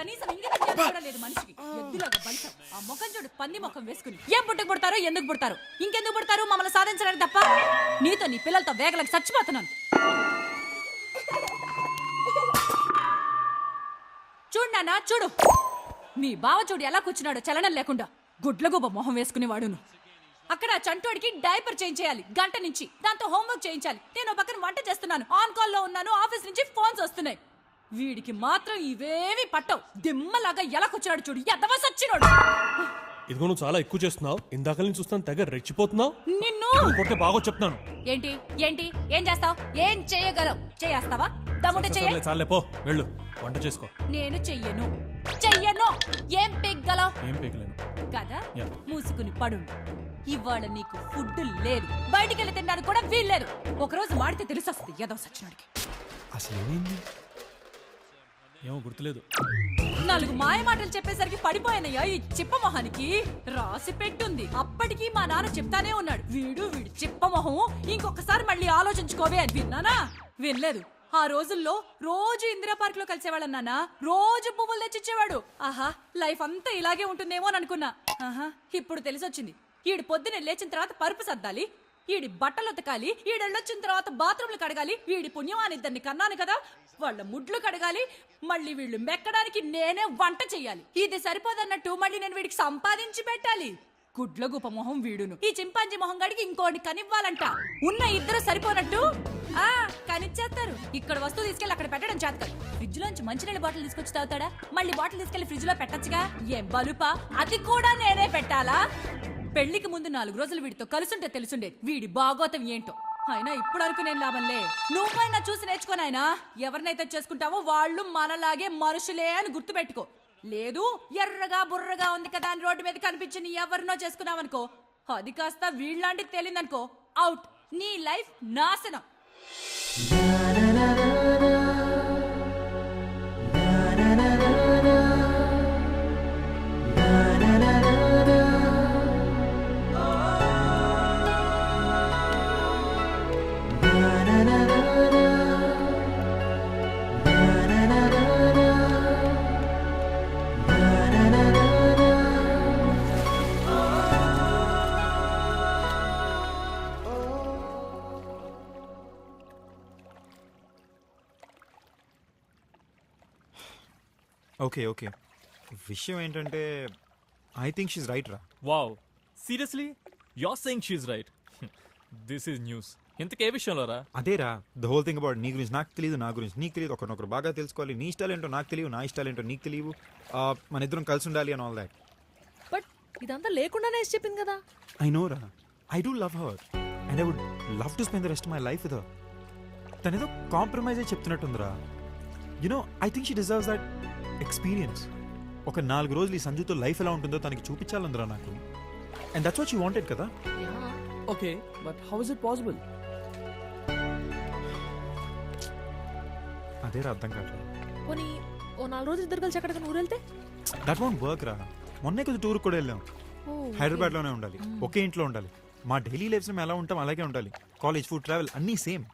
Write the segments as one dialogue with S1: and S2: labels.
S1: కనీసం ఇంగిత జ్ఞానం కూడా లేదు మనిషికి. ఎద్దులాగా బలిసావు. ఆ ముఖం చూడు, పంది ముఖం వేసుకుని. ఏం పుట్టుకు పుడతారో, ఎందుకు పుడతారు, ఇంకెందుకు పుడతారు? మమ్మల్ని సాధించడానికి తప్ప. నీతో నీ పిల్లలతో వేగలకు చచ్చిపోతున్నాను. చూడు నాన్న, చూడు మీ బావ చూడు ఎలా కూర్చున్నాడో చలనం లేకుండా. గుడ్లగూబ మొహం వేసుకునేవాడును. అక్కడ చంటోడికి డైపర్ చేంజ్ చేయాలి గంట నుంచి. దాంతో హోంవర్క్ చేయించాలి. నేను పక్కన వంట చేస్తున్నాను, ఆన్ కాల్ లో ఉన్నాను, ఆఫీస్ నుంచి ఫోన్స్ వస్తున్నాయి. వీడికి మాత్రం ఇవేవి పట్టవు. దిమ్మలాగా ఎలా కూర్చున్నాడు చూడు, ఎదవ సచ్చినోడు.
S2: ఇదిగో నువ్వు చాలా ఎక్కువ చేస్తున్నావు. ఇందాక నుంచి చూస్తాను తెగ రెచ్చిపోతున్నావు.
S1: నిన్ను
S2: కొట్టే బాగో చెప్తాను.
S1: ఏంటి ఏంటి ఏం చేస్తావు? ఏం చేయగలవు? చేస్తావా? దమ్ముంటే చెయ్యి.
S2: చాలే పో, వెళ్ళు వంట చేసుకో.
S1: నేను చెయ్యను. ఏం పెగ్గలవు?
S2: ఏం పీకలేను
S1: కదా.
S2: యా.
S1: మూసుకుని పడు. ఇవాళ నీకు ఫుడ్ లేదు, బయటికి వెళ్ళి తినడానికి కూడా వీల్లేదు. ఒకరోజు మాడితే తెలిసొస్తుంది ఏదో సచ్చినోడికి.
S2: అసలు ఏమైంది? ఏమో గుర్తులేదు.
S1: 4 మాయ మాటలు చెప్పేసరికి పడిపోయానయ్యా ఈ చిప్పమొహానికి. రాసి పెట్టుంది. అప్పటికి మా నాన్న చెప్తానే ఉన్నాడు, వీడు చిప్పమొహం, ఇంకొకసారి మళ్ళీ ఆలోచించుకోవే అని. విన్నానా? వినలేదు. ఆ రోజుల్లో రోజు ఇందిరా పార్క్ లో కలిసేవాళ్ళం నాన్న. రోజు పువ్వులు తెచ్చిచ్చేవాడు. ఆహా, లైఫ్ అంతా ఇలాగే ఉంటుందేమో అని అనుకున్నా. ఆహా, ఇప్పుడు తెలిసొచ్చింది. ఈడు పొద్దున్నే లేచిన తర్వాత పరుపు సర్దాలి, ఈడి బట్టలు ఉతకాలి, ఈడెళ్ళొచ్చిన తర్వాత బాత్రూమ్లు కడగాలి. వీడి పుణ్యమాని 2 కన్నాను కదా, వాళ్ళ ముడ్లు కడగాలి, మళ్ళీ వీళ్ళు మెక్కడానికి నేనే వంట చెయ్యాలి. ఇది సరిపోదన్నట్టు మళ్ళీ నేను వీడికి సంపాదించి పెట్టాలి. గుడ్లగూప మొహం వీడును. ఈ చింపాంజీ మొహం గడికి ఇంకోటి కనివ్వాలంట. ఉన్న 2 సరిపోనట్టు కనిచ్చేస్తారు. ఇక్కడ వస్తువు తీసుకెళ్లి అక్కడ పెట్టడం చేత కాదు. ఫ్రిడ్జ్ లోంచి మంచినీళ్ళ బాటిల్ తీసుకొచ్చి తాగుతాడా? మళ్ళీ బాటిల్ తీసుకెళ్లి ఫ్రిడ్జ్ లో పెట్టచ్చుగా. ఏం బలుపా, అది కూడా నేనే పెట్టాలా? పెళ్లికి ముందు 4 రోజులు వీడితో కలుసుంటే తెలుసుండేది వీడి బాగోతం ఏంటో. అయినా ఇప్పుడు వరకు నేను లాభంలే. నువ్వైనా చూసి నేర్చుకోనాయనా. ఎవరినైతే చేసుకుంటావో వాళ్ళు మనలాగే మనుషులే అని గుర్తుపెట్టుకో. లేదు ఎర్రగా బుర్రగా ఉంది కదా అని రోడ్డు మీద కనిపించి ఎవరినో చేసుకున్నావనుకో, అది కాస్త వీళ్ళలాంటి తేలిందనుకో, అవుట్. నీ లైఫ్ నాశనం.
S3: ఓకే ఓకే విషయం ఏంటంటే ఐ థింక్ షీస్ రైట్ రా.
S4: Wow, seriously you're saying she is right? This is news. ఇంతకే విషయంలో రా?
S3: అదేరా ద హోల్ థింగ్ అబౌట్ నీ గురించి నాకు తెలియదు, నా గురించి నీకు తెలియదు, ఒకరినొకరు బాగా తెలుసుకోవాలి. నీ ఇష్టాలు ఏంటో నాకు తెలియదు, నా ఇష్టాలు ఏంటో నీకు తెలియవు. మన ఇద్దరం కలిసి ఉండాలి అని ఆల్ దాట్.
S5: బట్ ఇదంతా లేకుండానే చెప్పింది కదా.
S3: ఐ నో రా, I do love her and I would love to spend the rest my life with her. తనేదో కాంప్రమైజ్ అయి చెప్తున్నట్టుందిరా. You know I think she deserves that experience. ఒక 4 రోజులు ఈ సంజుతో లైఫ్ ఎలా ఉంటుందో తనకి చూపించాలందిరా నాకు. And that's what she wanted కదా.
S6: Okay, but how is it possible?
S3: అదేరా అర్థం కావట్లేదు.
S5: పోనీ ఓ 4 రోజులు ఇద్దరు కలిసి ఎక్కడికి ఊరు వెళ్తే?
S3: దట్ వోంట్ వర్క్ రా. మొన్నే కొద్ది టూర్ కూడా వెళ్ళాం. హైదరాబాద్ లోనే ఉండాలి, ఒకే ఇంట్లో ఉండాలి. మా డైలీ లైఫ్స్ మేము ఎలా ఉంటాం అలాగే ఉండాలి. కాలేజ్, ఫుడ్, ట్రావెల్ అన్నీ సేమ్,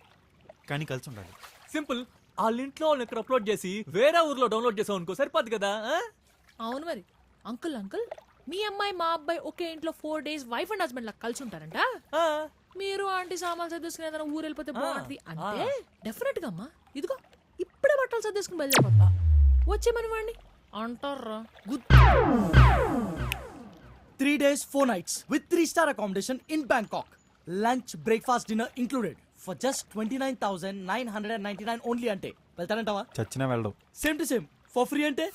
S3: కానీ కలిసి ఉండాలి.
S4: సింపుల్. వాళ్ళ ఇంట్లో వాళ్ళని ఇక్కడ అప్లోడ్ చేసి వేరే ఊర్లో డౌన్లోడ్ చేసావు అనుకో, సరిపోద్ది కదా.
S5: అవును మరి. అంకుల్ మీ అమ్మాయి మా అబ్బాయి ఒకే ఇంట్లో 4 days వైఫ్ అండ్ హస్బెండ్ లా కలిసి ఉంటారంట. మీరు ఆంటీ సామాన్లు సర్దేసుకుని ఏదైనా ఊరు వెళ్ళిపోతే బాగుంటుంది అంటే డెఫినెట్ గా అమ్మా ఇదిగో ఇప్పుడే బట్టలు సర్దేసుకుని బయలుదేరిపోతా. వచ్చే మన వాడిని అంటారా.
S6: 3 days 4 nights with 3-star accommodation in Bangkok. Lunch, breakfast, dinner included for just 29,999 only అంటే వెళ్తానంటావా?
S3: చచ్చినా వెళ్ళడం.
S6: Same to same for free అంటే